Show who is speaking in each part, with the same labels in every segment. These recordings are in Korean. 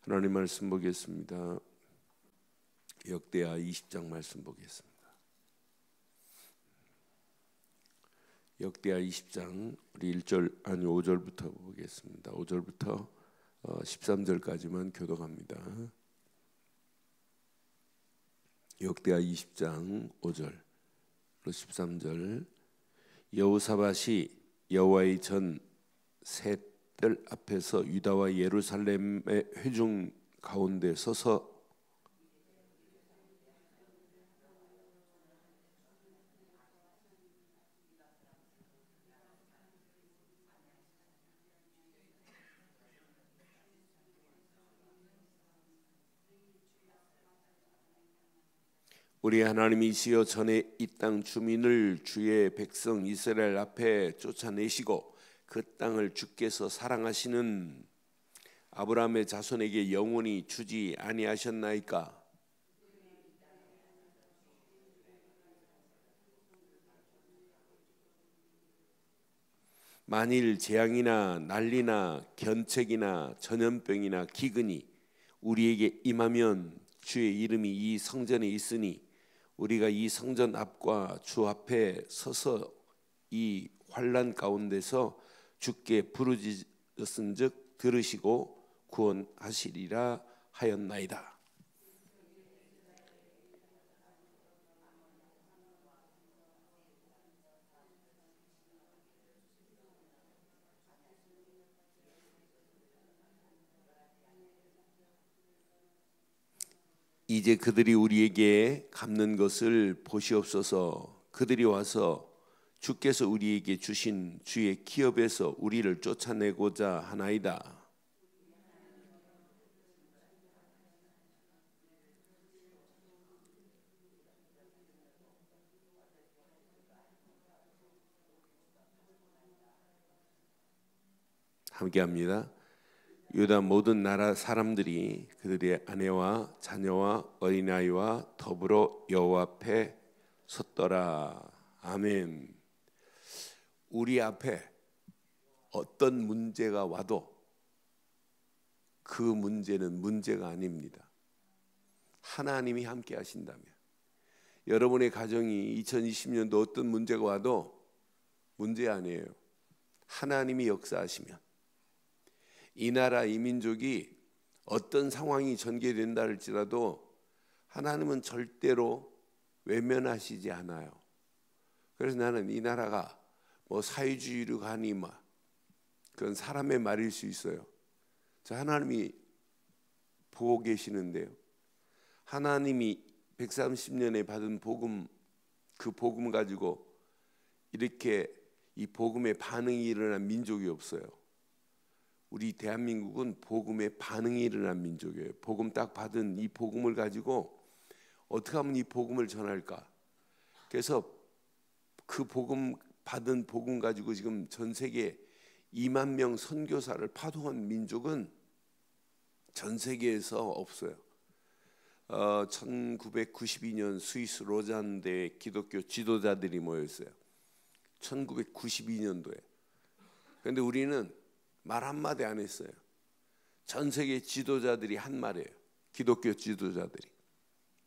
Speaker 1: 하나님 말씀 보겠습니다. 역대하 20장 말씀 보겠습니다. 역대하 20장 우리 5절부터 보겠습니다. 5절부터 13절까지만 교독합니다. 역대하 20장 5절 13절. 여호사밧이 여호와의 전 셋 들 앞에서 유다와 예루살렘의 회중 가운데 서서 우리 하나님이시여 전에 이 땅 주민을 주의 백성 이스라엘 앞에 쫓아내시고 그 땅을 주께서 사랑하시는 아브라함의 자손에게 영원히 주지 아니하셨나이까? 만일 재앙이나 난리나 견책이나 전염병이나 기근이 우리에게 임하면 주의 이름이 이 성전에 있으니 우리가 이 성전 앞과 주 앞에 서서 이 환난 가운데서 주께 부르짖었은즉 들으시고 구원하시리라 하였나이다. 이제 그들이 우리에게 갚는 것을 보시옵소서. 그들이 와서 주께서 우리에게 주신 주의 기업에서 우리를 쫓아내고자 하나이다. 함께합니다. 유다 모든 나라 사람들이 그들의 아내와 자녀와 어린아이와 더불어 여호와 앞에 섰더라. 아멘. 우리 앞에 어떤 문제가 와도 그 문제는 문제가 아닙니다. 하나님이 함께 하신다면, 여러분의 가정이 2020년도 어떤 문제가 와도 문제 아니에요. 하나님이 역사하시면, 이 나라 이 민족이 어떤 상황이 전개된다 할지라도 하나님은 절대로 외면하시지 않아요. 그래서 나는 이 나라가 뭐 사회주의로 가니 그건 사람의 말일 수 있어요. 저 하나님이 보고 계시는데요. 하나님이 130년에 받은 복음, 그 복음 가지고 이렇게 이 복음에 반응이 일어난 민족이 없어요. 우리 대한민국은 복음에 반응이 일어난 민족이에요. 복음 딱 받은 이 복음을 가지고 어떻게 하면 이 복음을 전할까? 그래서 그 복음 받은 복음 가지고 지금 전 세계 2만 명 선교사를 파송한 민족은 전 세계에서 없어요. 1992년 스위스 로잔대에 기독교 지도자들이 모였어요. 1992년도에. 그런데 우리는 말 한마디 안 했어요. 전 세계 지도자들이 한 말이에요. 기독교 지도자들이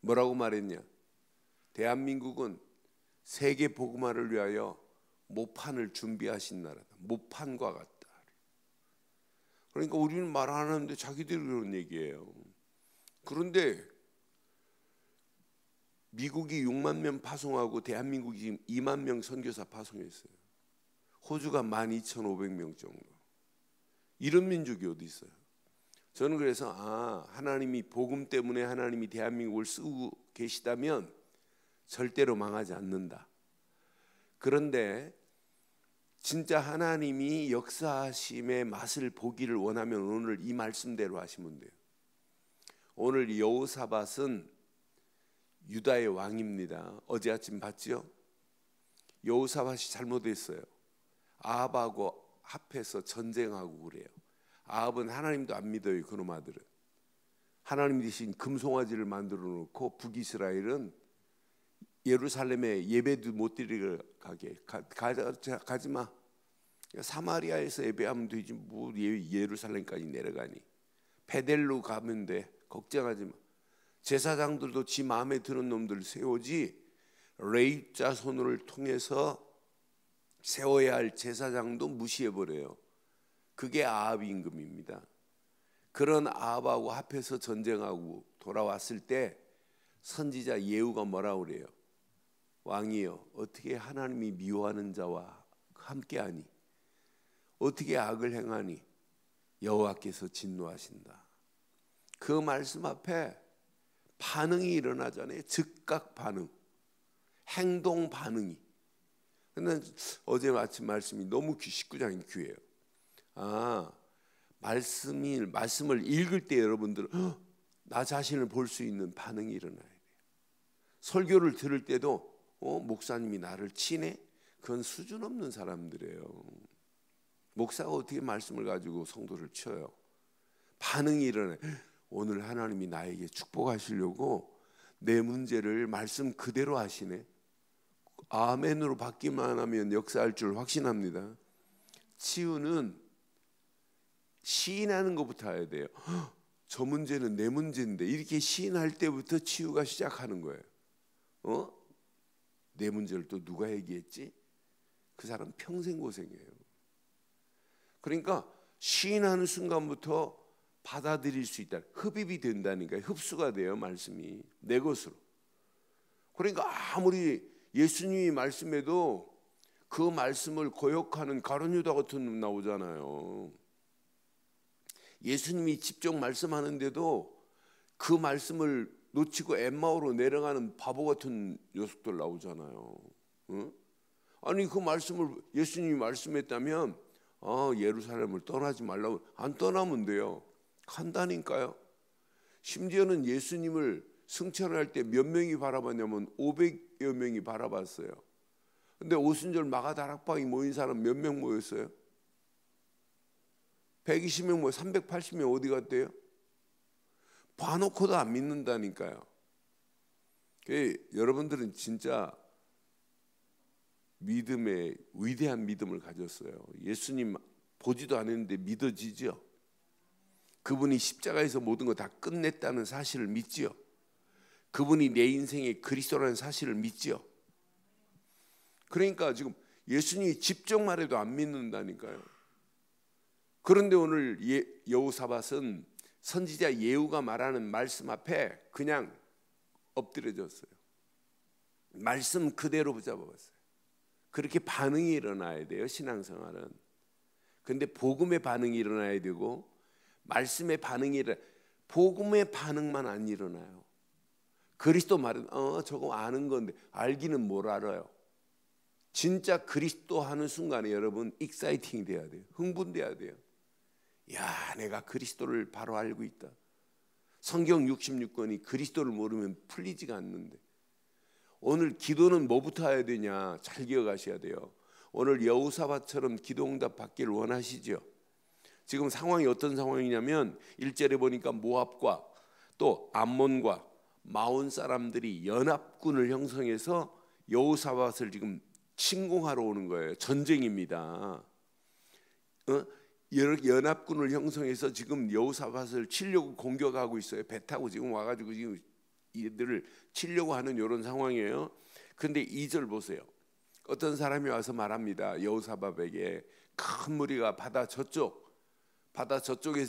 Speaker 1: 뭐라고 말했냐? 대한민국은 세계 복음화를 위하여 모판을 준비하신 나라다. 모판과 같다. 그러니까 우리는 말 안 하는데 자기들이 그런 얘기예요. 그런데 미국이 6만 명 파송하고 대한민국이 지금 2만 명 선교사 파송했어요. 호주가 12,500명 정도. 이런 민족이 어디 있어요? 저는 그래서 하나님이 복음 때문에 하나님이 대한민국을 쓰고 계시다면 절대로 망하지 않는다. 그런데 진짜 하나님이 역사하심의 맛을 보기를 원하면 오늘 이 말씀대로 하시면 돼요. 오늘 여호사밧은 유다의 왕입니다. 어제 아침 봤죠? 여호사밧이 잘못했어요. 아합하고 합해서 전쟁하고 그래요. 아합은 하나님도 안 믿어요. 그놈 아들은. 하나님 대신 금송아지를 만들어 놓고 북이스라엘은 예루살렘에 예배도 못 드리게 가지 마. 사마리아에서 예배하면 되지 뭐 예루살렘까지 내려가니. 베델로 가면 돼. 걱정하지 마. 제사장들도 지 마음에 드는 놈들 세우지, 레위 자손을 통해서 세워야 할 제사장도 무시해버려요. 그게 아합 임금입니다. 그런 아합하고 합해서 전쟁하고 돌아왔을 때 선지자 예후가 뭐라고 그래요? 왕이여, 어떻게 하나님이 미워하는 자와 함께하니? 어떻게 악을 행하니? 여호와께서 진노하신다. 그 말씀 앞에 반응이 일어나잖아요. 즉각 반응, 행동 반응이. 근데 어제 아침 말씀이 너무 19장이 귀해요. 말씀을 읽을 때 여러분들은 나 자신을 볼 수 있는 반응이 일어나야 돼요. 설교를 들을 때도 목사님이 나를 치네? 그건 수준 없는 사람들이에요. 목사가 어떻게 말씀을 가지고 성도를 쳐요? 반응이 일어나요. 오늘 하나님이 나에게 축복하시려고 내 문제를 말씀 그대로 하시네. 아멘으로 받기만 하면 역사할 줄 확신합니다. 치유는 시인하는 것부터 해야 돼요. 저 문제는 내 문제인데, 이렇게 시인할 때부터 치유가 시작하는 거예요. 내 문제를 또 누가 얘기했지? 그 사람 평생 고생해요. 그러니까 시인하는 순간부터 받아들일 수 있다. 흡입이 된다니까요. 흡수가 돼요. 말씀이 내 것으로. 그러니까 아무리 예수님이 말씀해도 그 말씀을 거역하는 가룟 유다 같은 놈 나오잖아요. 예수님이 직접 말씀하는데도 그 말씀을 놓치고 엠마오로 내려가는 바보 같은 녀석들 나오잖아요. 아니 그 말씀을 예수님이 말씀했다면 예루살렘을 떠나지 말라고, 안 떠나면 돼요. 간다니까요. 심지어는 예수님을 승천할 때 몇 명이 바라봤냐면 500여 명이 바라봤어요. 근데 오순절 마가다락방에 모인 사람 몇 명 모였어요? 120명 모여 380명 어디 갔대요? 봐놓고도 안 믿는다니까요. 여러분들은 진짜 믿음의 위대한 믿음을 가졌어요. 예수님 보지도 않았는데 믿어지죠? 그분이 십자가에서 모든 거 다 끝냈다는 사실을 믿지요? 그분이 내 인생의 그리스도라는 사실을 믿지요? 그러니까 지금 예수님이 직접 말해도 안 믿는다니까요. 그런데 오늘 여호사밧은 선지자 예후가 말하는 말씀 앞에 그냥 엎드려졌어요. 말씀 그대로 붙잡아봤어요. 그렇게 반응이 일어나야 돼요, 신앙생활은. 근데 복음의 반응이 일어나야 되고 말씀의 반응이 복음의 반응만 안 일어나요. 그리스도 말은 저거 아는 건데, 알기는 뭘 알아요. 진짜 그리스도 하는 순간에 여러분 익사이팅이 돼야 돼요. 흥분돼야 돼요. 야, 내가 그리스도를 바로 알고 있다. 성경 66권이 그리스도를 모르면 풀리지가 않는데, 오늘 기도는 뭐부터 해야 되냐 잘 기억하셔야 돼요. 오늘 여호사밧처럼 기도응답 받기를 원하시죠? 지금 상황이 어떤 상황이냐면 1절에 보니까 모압과 또 암몬과 마온 사람들이 연합군을 형성해서 여호사밧을 지금 침공하러 오는 거예요. 전쟁입니다. 연합군을 형성해서 지금 여호사밧을 치려고 공격하고 있어요. 배 타고 지금 와가지고 지금 이들을 치려고 하는 이런 상황이에요. 근데 2절 보세요. 어떤 사람이 와서 말합니다. 여호사밧에게 큰 무리가 바다 저쪽에서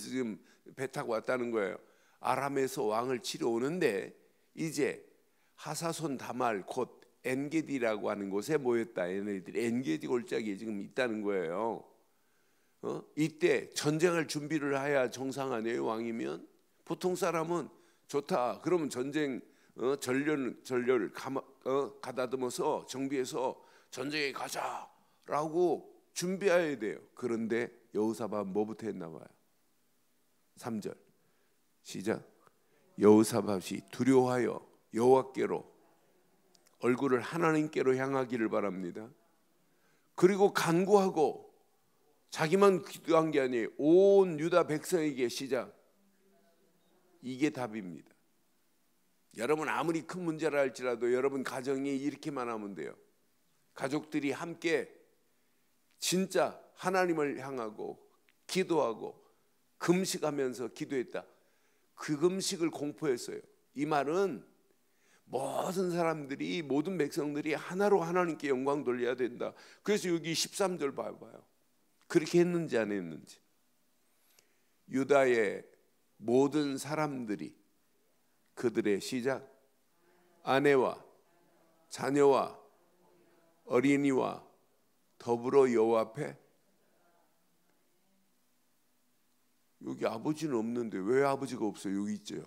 Speaker 1: 지금 배 타고 왔다는 거예요. 아람에서 왕을 치러 오는데 이제 하사손 다말 곧 엔게디라고 하는 곳에 모였다. 얘네들이 엔게디 골짜기에 지금 있다는 거예요. 이때 전쟁할 준비를 해야 정상 아니에요? 왕이면 보통 사람은 좋다. 그러면 전쟁 전렬을 가다듬어서 정비해서 전쟁에 가자라고 준비해야 돼요. 그런데 여호사밧 뭐부터 했나 봐요. 3절 시작. 여호사밧이 두려워하여 여호와께로 얼굴을 하나님께로 향하기를 바랍니다. 그리고 간구하고 자기만 기도한 게 아니에요. 온 유다 백성에게 시작. 이게 답입니다. 여러분 아무리 큰 문제라 할지라도 여러분 가정이 이렇게만 하면 돼요. 가족들이 함께 진짜 하나님을 향하고 기도하고 금식하면서 기도했다. 그 금식을 공포했어요. 이 말은 모든 사람들이, 모든 백성들이 하나로 하나님께 영광 돌려야 된다. 그래서 여기 13절 봐봐요. 그렇게 했는지 안 했는지. 유다의 모든 사람들이 그들의 시작 아내와 자녀와 어린이와 더불어 여호와 앞에. 여기 아버지는 없는데 왜 아버지가 없어요? 여기 있죠.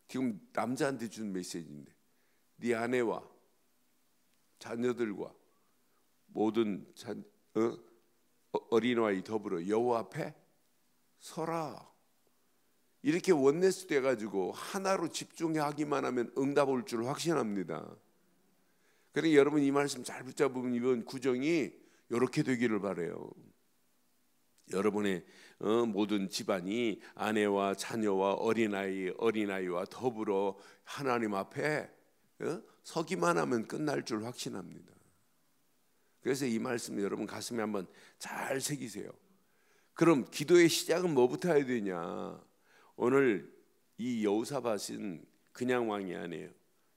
Speaker 1: 지금 남자한테 준 메시지인데 네 아내와 자녀들과 모든 어린아이 더불어 여호와 앞에 서라. 이렇게 원네스 돼가지고 하나로 집중하기만 하면 응답 올 줄 확신합니다. 그러니까 여러분 이 말씀 잘 붙잡으면 이번 구정이 이렇게 되기를 바라요. 여러분의 모든 집안이 아내와 자녀와 어린아이와 더불어 하나님 앞에 서기만 하면 끝날 줄 확신합니다. 그래서 이 말씀 여러분 가슴에 한번 잘 새기세요. 그럼 기도의 시작은 뭐부터 해야 되냐? 오늘 이 여호사밧은 그냥 왕이 아니에요.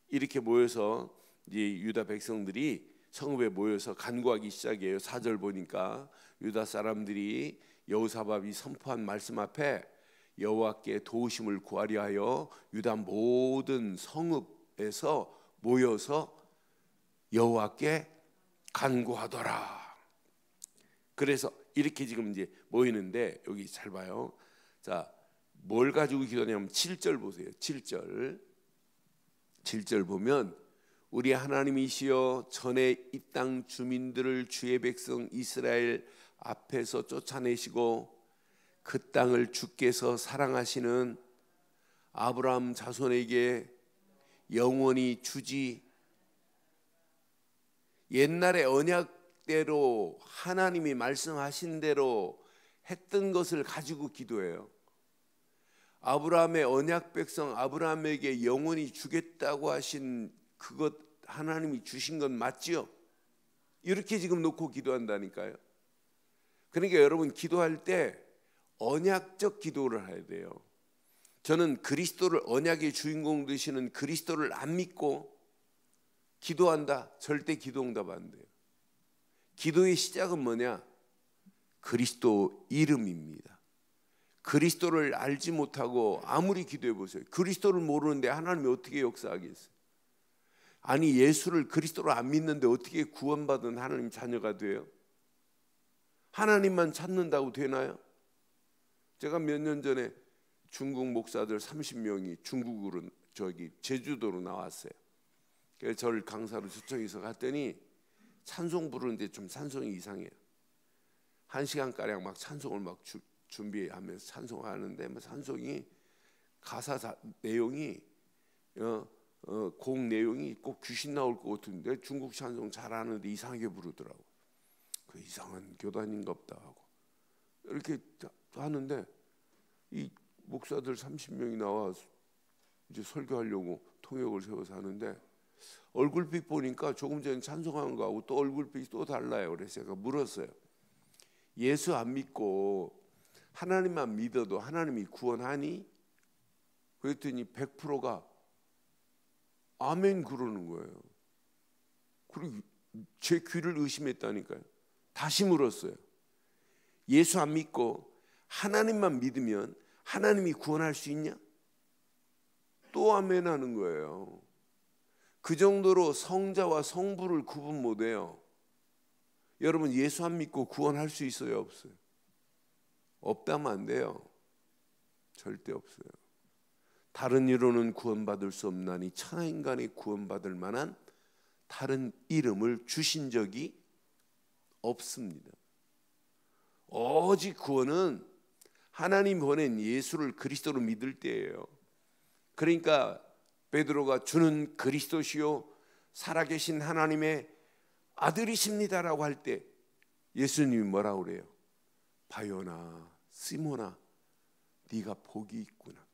Speaker 1: 이렇게 모여서 이 유다 백성들이 성읍에 모여서 간구하기 시작해요. 4절 보니까 유다 사람들이 여호사밧이 선포한 말씀 앞에 여호와께 도우심을 구하려 하여 유다 모든 성읍에서 모여서 여호와께 간구하더라. 그래서 이렇게 지금 이제 모이는데 여기 잘 봐요. 자, 뭘 가지고 기도하냐면 7절 보세요. 7절 보면 우리 하나님이시여 전에 이 땅 주민들을 주의 백성 이스라엘 앞에서 쫓아내시고 그 땅을 주께서 사랑하시는 아브라함 자손에게 영원히 주지. 옛날에 언약대로 하나님이 말씀하신 대로 했던 것을 가지고 기도해요. 아브라함의 언약 백성 아브라함에게 영원히 주겠다고 하신 그것 하나님이 주신 건 맞지요? 이렇게 지금 놓고 기도한다니까요. 그러니까 여러분 기도할 때 언약적 기도를 해야 돼요. 저는 그리스도를 언약의 주인공 되시는 그리스도를 안 믿고 기도한다? 절대 기도 응답 안 돼요. 기도의 시작은 뭐냐? 그리스도 이름입니다. 그리스도를 알지 못하고 아무리 기도해 보세요. 그리스도를 모르는데 하나님이 어떻게 역사하겠어요? 아니 예수를 그리스도로 안 믿는데 어떻게 구원받은 하나님 자녀가 돼요? 하나님만 찾는다고 되나요? 제가 몇 년 전에 중국 목사들 30명이 중국으로 제주도로 나왔어요. 그래서 저를 강사로 초청해서 갔더니 찬송 부르는데 좀 찬송이 이상해요. 1시간가량 막 찬송을 막 준비하면서 찬송하는데 뭐 찬송이 가사 내용이 곡 내용이 꼭 귀신 나올 것 같은데 중국 찬송 잘하는데 이상하게 부르더라고. 그 이상한 교단인가 보다 하고 이렇게 하는데 이 목사들 30명이 나와 이제 설교하려고 통역을 세워서 하는데 얼굴빛 보니까 조금 전에 찬송한 거하고 또 얼굴빛이 또 달라요. 그래서 제가 물었어요. 예수 안 믿고 하나님만 믿어도 하나님이 구원하니? 그랬더니 100%가 아멘 그러는 거예요. 그리고 제 귀를 의심했다니까요. 다시 물었어요. 예수 안 믿고 하나님만 믿으면 하나님이 구원할 수 있냐? 또 아멘 하는 거예요. 그 정도로 성자와 성부를 구분 못해요. 여러분 예수 안 믿고 구원할 수 있어요? 없어요? 없다면 안 돼요. 절대 없어요. 다른 이로는 구원받을 수 없나니 천하인간이 구원받을 만한 다른 이름을 주신 적이 없습니다. 오직 구원은 하나님 보낸 예수를 그리스도로 믿을 때예요. 그러니까 베드로가 주는 그리스도시요 살아계신 하나님의 아들이십니다라고 할 때 예수님이 뭐라고 그래요? 바요나 시모나 네가 복이 있구나.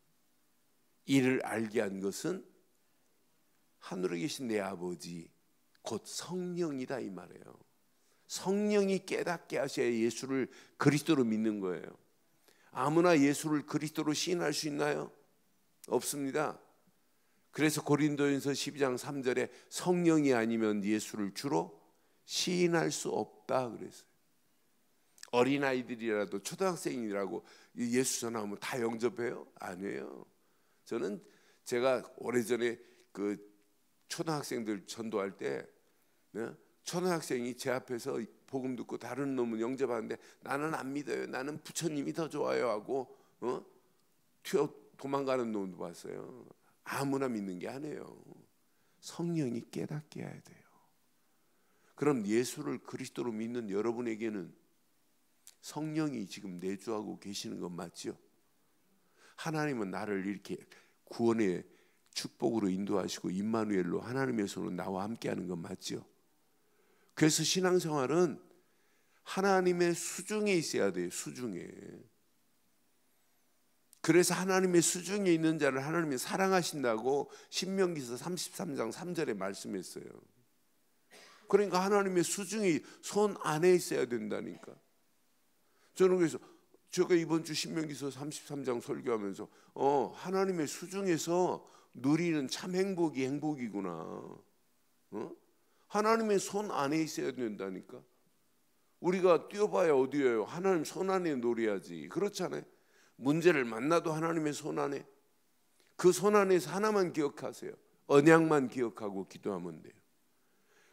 Speaker 1: 이를 알게 한 것은 하늘에 계신 내 아버지 곧 성령이다 이 말이에요. 성령이 깨닫게 하셔야 예수를 그리스도로 믿는 거예요. 아무나 예수를 그리스도로 시인할 수 있나요? 없습니다. 그래서 고린도전서 12장 3절에 성령이 아니면 예수를 주로 시인할 수 없다 그랬어요. 어린아이들이라도 초등학생이라고 예수 전하면 다 영접해요? 아니에요. 저는 제가 오래전에 그 초등학생들 전도할 때 초등학생이 제 앞에서 복음 듣고 다른 놈은 영접하는데 나는 안 믿어요. 나는 부처님이 더 좋아요 하고 튀어 도망가는 놈도 봤어요. 아무나 믿는 게 아니에요. 성령이 깨닫게 해야 돼요. 그럼 예수를 그리스도로 믿는 여러분에게는 성령이 지금 내주하고 계시는 건 맞죠? 하나님은 나를 이렇게 구원의 축복으로 인도하시고 임마누엘로 하나님의 손으로 나와 함께하는 건 맞죠? 그래서 신앙생활은 하나님의 수중에 있어야 돼요. 수중에. 그래서 하나님의 수중에 있는 자를 하나님이 사랑하신다고 신명기서 33장 3절에 말씀했어요. 그러니까 하나님의 수중이 손 안에 있어야 된다니까. 저는 그래서 제가 이번 주 신명기서 33장 설교하면서 하나님의 수중에서 누리는 참 행복이 행복이구나. 하나님의 손 안에 있어야 된다니까. 우리가 뛰어봐야 어디예요? 하나님 손 안에 노려야지. 그렇잖아요. 문제를 만나도 하나님의 손 안에, 그 손 안에서 하나만 기억하세요. 언약만 기억하고 기도하면 돼요.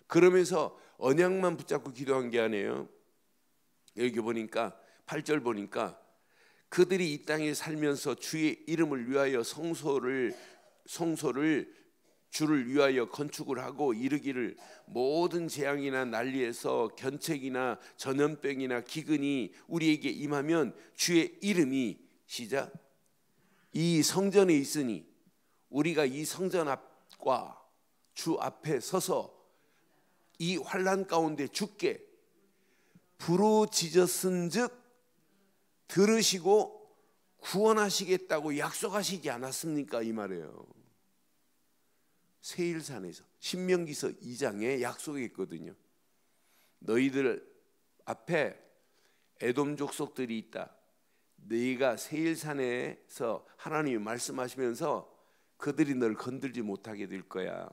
Speaker 1: 그러면서 언약만 붙잡고 기도한 게 아니에요. 여기 보니까 8절 보니까 그들이 이 땅에 살면서 주의 이름을 위하여 성소를 주를 위하여 건축을 하고 이르기를 모든 재앙이나 난리에서 견책이나 전염병이나 기근이 우리에게 임하면 주의 이름이 시작 이 성전에 있으니 우리가 이 성전 앞과 주 앞에 서서 이 환난 가운데 주께 부르짖었은즉 들으시고 구원하시겠다고 약속하시지 않았습니까? 이 말이에요. 세일산에서 신명기서 2장에 약속이 있거든요. 너희들 앞에 에돔 족속들이 있다. 너희가 세일산에서 하나님이 말씀하시면서 그들이 널 건들지 못하게 될 거야.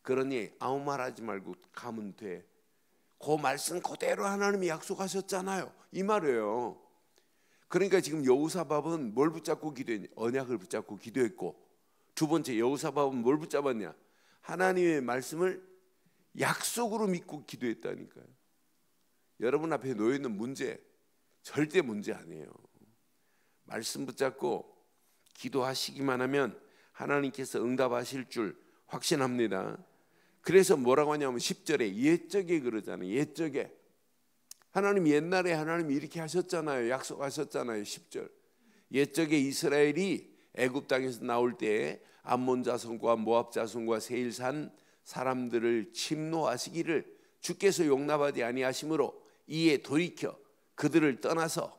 Speaker 1: 그러니 아무 말하지 말고 가면 돼. 그 말씀 그대로 하나님이 약속하셨잖아요. 이 말이에요. 그러니까 지금 여호사밧은 뭘 붙잡고 기도했냐? 언약을 붙잡고 기도했고, 두 번째 여호사밧은 뭘 붙잡았냐? 하나님의 말씀을 약속으로 믿고 기도했다니까요. 여러분 앞에 놓여있는 문제 절대 문제 아니에요. 말씀 붙잡고 기도하시기만 하면 하나님께서 응답하실 줄 확신합니다. 그래서 뭐라고 하냐면 10절에 옛적에 그러잖아요. 옛적에 하나님 옛날에 하나님이 이렇게 하셨잖아요. 약속하셨잖아요. 10절 옛적에 이스라엘이 애굽 땅에서 나올 때에 암몬 자손과 모압 자손과 세일산 사람들을 침노하시기를 주께서 용납하지 아니하심으로 이에 돌이켜 그들을 떠나서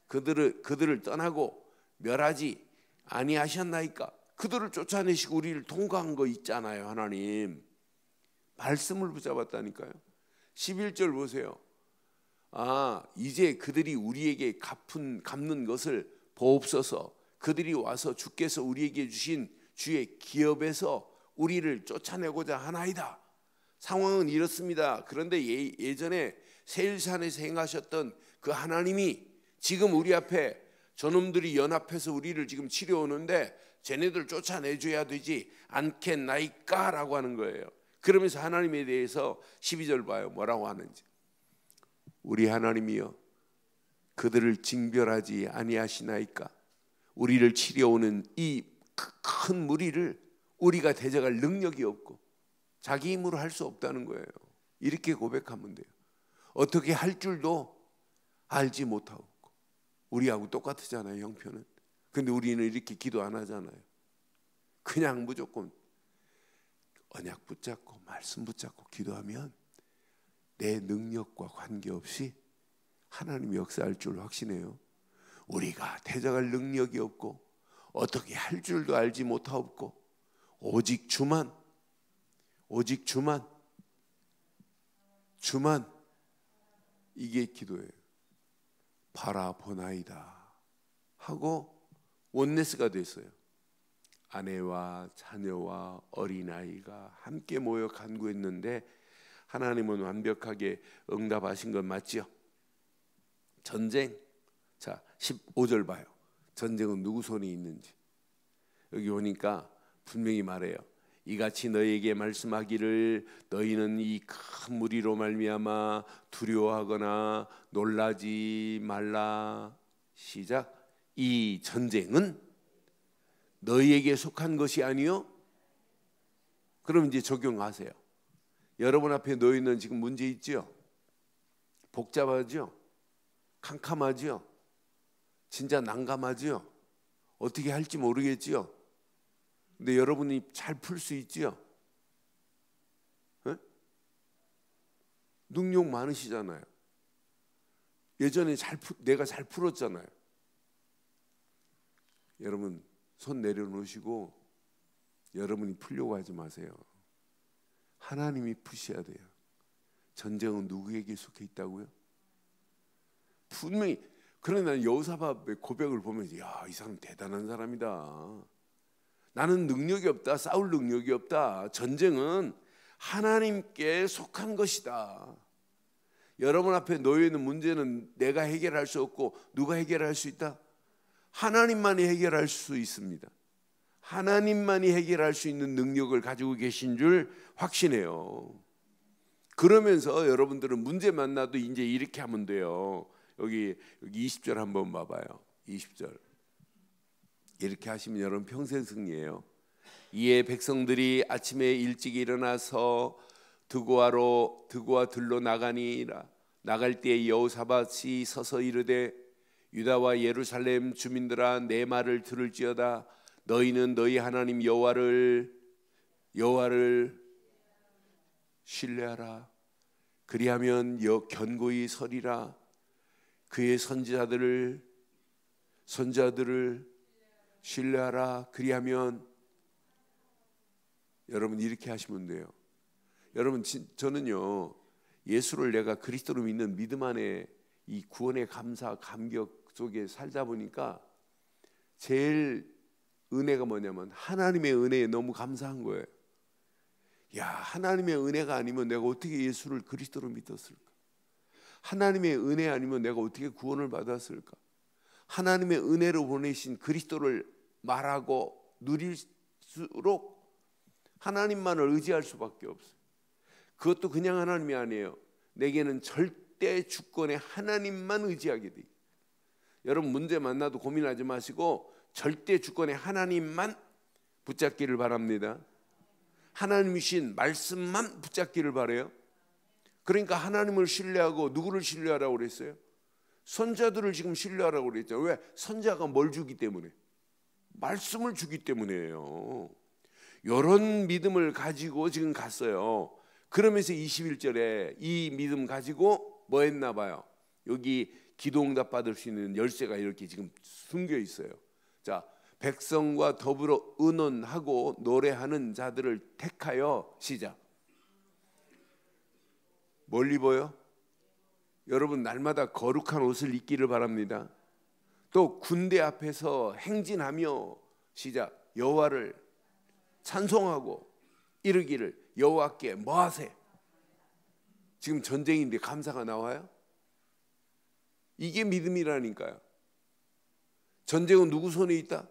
Speaker 1: 그들을 떠나고 멸하지 아니하셨나이까. 그들을 쫓아내시고 우리를 통과한 거 있잖아요. 하나님 말씀을 붙잡았다니까요. 11절 보세요. 이제 그들이 우리에게 갚는 것을 보옵소서. 그들이 와서 주께서 우리에게 주신 주의 기업에서 우리를 쫓아내고자 하나이다. 상황은 이렇습니다. 그런데 예전에 세일산에서 행하셨던 그 하나님이 지금 우리 앞에 저놈들이 연합해서 우리를 지금 치려오는데 쟤네들 쫓아내줘야 되지 않겠나이까 라고 하는 거예요. 그러면서 하나님에 대해서 12절 봐요. 뭐라고 하는지. 우리 하나님이여 그들을 징별하지 아니하시나이까. 우리를 치려오는 이 큰 무리를 우리가 대적할 능력이 없고 자기 힘으로 할 수 없다는 거예요. 이렇게 고백하면 돼요. 어떻게 할 줄도 알지 못하고. 우리하고 똑같잖아요. 형편은. 근데 우리는 이렇게 기도 안 하잖아요. 그냥 무조건 언약 붙잡고 말씀 붙잡고 기도하면 내 능력과 관계없이 하나님이 역사할 줄 확신해요. 우리가 대적할 능력이 없고 어떻게 할 줄도 알지 못하옵고 오직 주만 이게 기도예요. 바라보나이다. 하고 원네스가 됐어요. 아내와 자녀와 어린아이가 함께 모여 간구했는데 하나님은 완벽하게 응답하신 건 맞죠? 전쟁. 자, 15절 봐요. 전쟁은 누구 손에 있는지. 여기 오니까 분명히 말해요. 이같이 너희에게 말씀하기를 너희는 이 큰 무리로 말미암아 두려워하거나 놀라지 말라. 시작. 이 전쟁은 너희에게 속한 것이 아니요. 그럼 이제 적용하세요. 여러분 앞에 놓이는 지금 문제 있죠? 복잡하죠? 캄캄하죠? 진짜 난감하죠? 어떻게 할지 모르겠죠? 근데 여러분이 잘 풀 수 있지요? 네? 능력 많으시잖아요. 예전에 내가 잘 풀었잖아요. 여러분 손 내려놓으시고 여러분이 풀려고 하지 마세요. 하나님이 푸셔야 돼요. 전쟁은 누구에게 속해 있다고요? 분명히. 그러나 나는 여호사밧의 고백을 보면서 야, 이 사람 대단한 사람이다. 나는 능력이 없다. 싸울 능력이 없다. 전쟁은 하나님께 속한 것이다. 여러분 앞에 놓여 있는 문제는 내가 해결할 수 없고 누가 해결할 수 있다? 하나님만이 해결할 수 있습니다. 하나님만이 해결할 수 있는 능력을 가지고 계신 줄 확신해요. 그러면서 여러분들은 문제 만나도 이제 이렇게 하면 돼요. 여기 20절 한번 봐봐요. 20절. 이렇게 하시면 여러분 평생 승리해요. 이에 백성들이 아침에 일찍 일어나서 드고와 들로 나가니라. 나갈 때에 여호사밧이 서서 이르되 유다와 예루살렘 주민들아 내 말을 들을지어다. 너희는 너희 하나님 여호와를 신뢰하라. 그리하면 견고히 서리라. 그의 선지자들을 신뢰하라. 그리하면 여러분 이렇게 하시면 돼요. 여러분 저는요 예수를 내가 그리스도로 믿는 믿음 안에 이 구원의 감사 감격 속에 살다 보니까 제일 은혜가 뭐냐면 하나님의 은혜에 너무 감사한 거예요. 야, 하나님의 은혜가 아니면 내가 어떻게 예수를 그리스도로 믿었을까? 하나님의 은혜 아니면 내가 어떻게 구원을 받았을까? 하나님의 은혜로 보내신 그리스도를 말하고 누릴수록 하나님만을 의지할 수밖에 없어요. 그것도 그냥 하나님이 아니에요. 내게는 절대 주권의 하나님만 의지하게 돼요. 여러분 문제 만나도 고민하지 마시고 절대 주권의 하나님만 붙잡기를 바랍니다. 하나님이신 말씀만 붙잡기를 바라요. 그러니까 하나님을 신뢰하고 누구를 신뢰하라고 그랬어요? 선자들을 지금 신뢰하라고 그랬죠. 왜? 선자가 뭘 주기 때문에? 말씀을 주기 때문이에요. 이런 믿음을 가지고 지금 갔어요. 그러면서 21절에 이 믿음 가지고 뭐 했나 봐요. 여기 기도응답 받을 수 있는 열쇠가 이렇게 지금 숨겨 있어요. 자, 백성과 더불어 의논하고 노래하는 자들을 택하여 시작. 뭘 입어요? 여러분 날마다 거룩한 옷을 입기를 바랍니다. 또 군대 앞에서 행진하며 시작. 여호와를 찬송하고 이르기를 여호와께 뭐하세? 지금 전쟁인데 감사가 나와요? 이게 믿음이라니까요. 전쟁은 누구 손에 있다?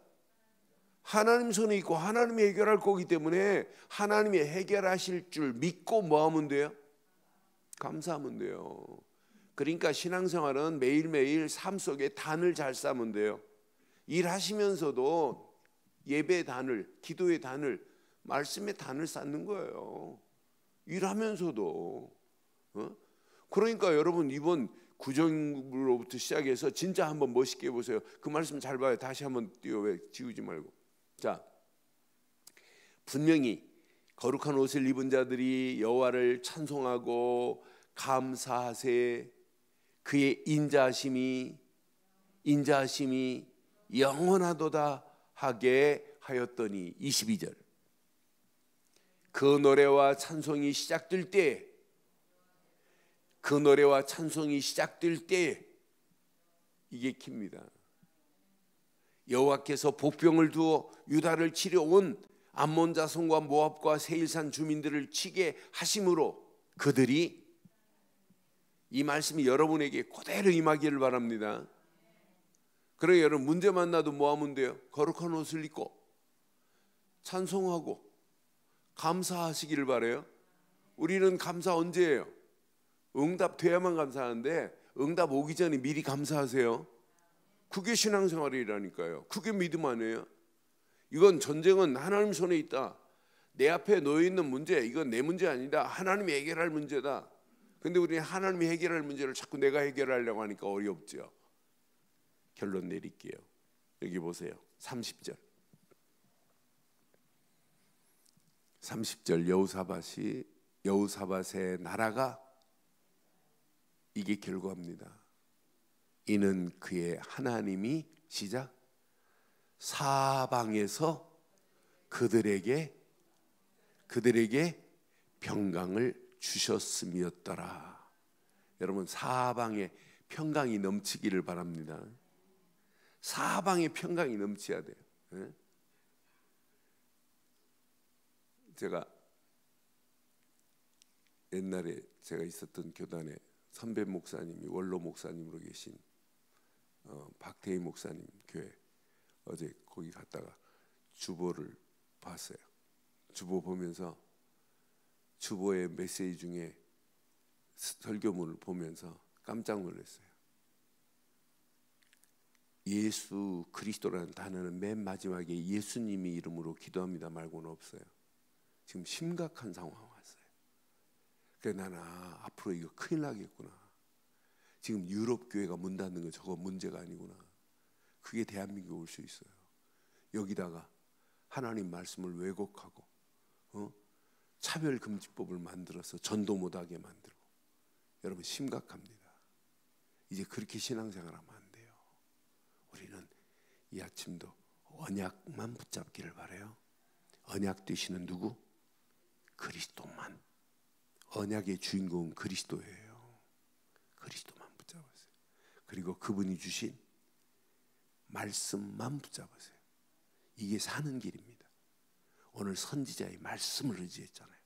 Speaker 1: 하나님 손에 있고 하나님이 해결할 거기 때문에 하나님이 해결하실 줄 믿고 뭐 하면 돼요? 감사하면 돼요. 그러니까 신앙생활은 매일매일 삶 속에 단을 잘 쌓으면 돼요. 일하시면서도 예배의 단을, 기도의 단을, 말씀의 단을 쌓는 거예요. 일하면서도. 그러니까 여러분 이번 구정으로부터 시작해서 진짜 한번 멋있게 해보세요. 그 말씀 잘 봐요. 다시 한번 띄워. 왜 지우지 말고. 자, 분명히 거룩한 옷을 입은 자들이 여호와를 찬송하고 감사하세. 그의 인자하심이 영원하도다 하게 하였더니 22절. 그 노래와 찬송이 시작될 때 이게 킵니다. 여호와께서 복병을 두어 유다를 치려 온 암몬 자손과 모압과 세일산 주민들을 치게 하심으로 그들이, 이 말씀이 여러분에게 그대로 임하기를 바랍니다. 그러니 여러분, 문제 만나도 뭐 하면 돼요? 거룩한 옷을 입고 찬송하고 감사하시기를 바라요. 우리는 감사 언제 해요? 응답 돼야만 감사하는데 응답 오기 전에 미리 감사하세요. 그게 신앙생활이라니까요. 그게 믿음 아니에요? 이건 전쟁은 하나님 손에 있다. 내 앞에 놓여 있는 문제, 이건 내 문제 아니다. 하나님이 해결할 문제다. 근데 우리는 하나님이 해결할 문제를 자꾸 내가 해결하려고 하니까 어렵죠. 결론 내릴게요. 여기 보세요. 30절 여호사밧의 나라가, 이게 결과입니다. 이는 그의 하나님이, 시작, 사방에서 그들에게 평강을 주셨음이었더라. 여러분, 사방에 평강이 넘치기를 바랍니다. 사방에 평강이 넘쳐야 돼요. 제가 옛날에 제가 있었던 교단에 선배 목사님이 원로 목사님으로 계신 박태희 목사님 교회, 어제 거기 갔다가 주보를 봤어요. 주보 보면서 주보의 메시지 중에 설교문을 보면서 깜짝 놀랐어요. 예수 그리스도라는 단어는 맨 마지막에 예수님이 이름으로 기도합니다 말고는 없어요. 지금 심각한 상황 왔어요. 그래서 나는 앞으로 이거 큰일 나겠구나. 지금 유럽 교회가 문 닫는 거 저거 문제가 아니구나. 그게 대한민국에 올 수 있어요. 여기다가 하나님 말씀을 왜곡하고 차별금지법을 만들어서 전도 못하게 만들고, 여러분 심각합니다. 이제 그렇게 신앙생활하면 안 돼요. 우리는 이 아침도 언약만 붙잡기를 바라요. 언약 되시는 누구? 그리스도만. 언약의 주인공은 그리스도예요. 그리스도만 붙잡으세요. 그리고 그분이 주신 말씀만 붙잡으세요. 이게 사는 길입니다. 오늘 선지자의 말씀을 의지했잖아요.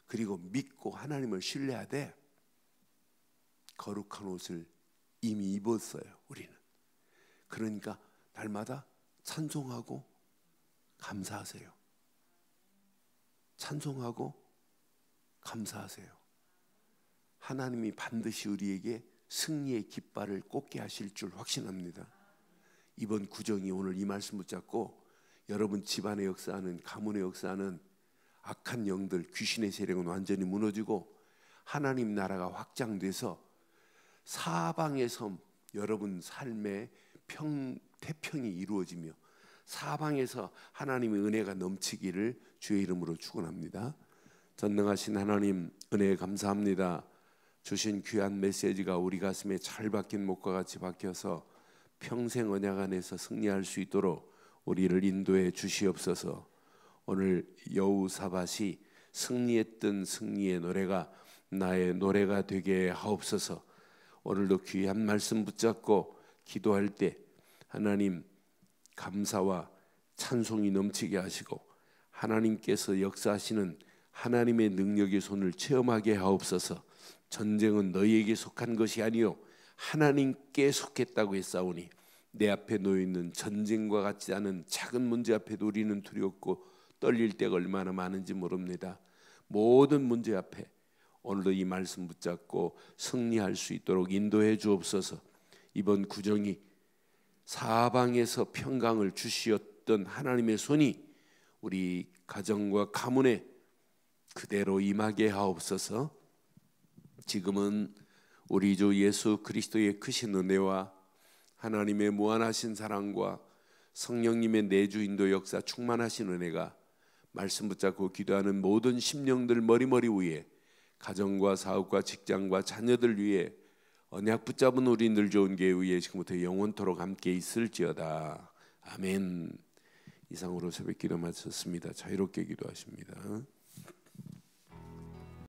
Speaker 1: 그리고 믿고 하나님을 신뢰하되 거룩한 옷을 이미 입었어요. 우리는. 그러니까 날마다 찬송하고 감사하세요. 찬송하고 감사하세요. 하나님이 반드시 우리에게 승리의 깃발을 꽂게 하실 줄 확신합니다. 이번 구정이 오늘 이 말씀 붙잡고 여러분 집안에 역사하는, 가문에 역사하는 악한 영들, 귀신의 세력은 완전히 무너지고 하나님 나라가 확장돼서 사방에서 여러분 삶의 태평이 이루어지며 사방에서 하나님의 은혜가 넘치기를 주의 이름으로 축원합니다. 전능하신 하나님, 은혜에 감사합니다. 주신 귀한 메시지가 우리 가슴에 잘 박힌 목과 같이 박혀서 평생 언약 안에서 승리할 수 있도록 우리를 인도해 주시옵소서. 오늘 여호사밧이 승리했던 승리의 노래가 나의 노래가 되게 하옵소서. 오늘도 귀한 말씀 붙잡고 기도할 때 하나님 감사와 찬송이 넘치게 하시고 하나님께서 역사하시는 하나님의 능력의 손을 체험하게 하옵소서. 전쟁은 너희에게 속한 것이 아니요 하나님께 속했다고 했사오니 내 앞에 놓여있는 전쟁과 같지 않은 작은 문제 앞에도 우리는 두렵고 떨릴 때가 얼마나 많은지 모릅니다. 모든 문제 앞에 오늘도 이 말씀 붙잡고 승리할 수 있도록 인도해 주옵소서. 이번 구정이 사방에서 평강을 주시었던 하나님의 손이 우리 가정과 가문에 그대로 임하게 하옵소서. 지금은 우리 주 예수 그리스도의 크신 은혜와 하나님의 무한하신 사랑과 성령님의 내주 인도 역사 충만하신 은혜가 말씀 붙잡고 기도하는 모든 심령들 머리머리 위에, 가정과 사업과 직장과 자녀들 위에, 언약 붙잡은 우리 늘 좋은 교회 위에 지금부터 영원토록 함께 있을지어다. 아멘. 이상으로 새벽 기도 마쳤습니다. 자유롭게 기도하십니다.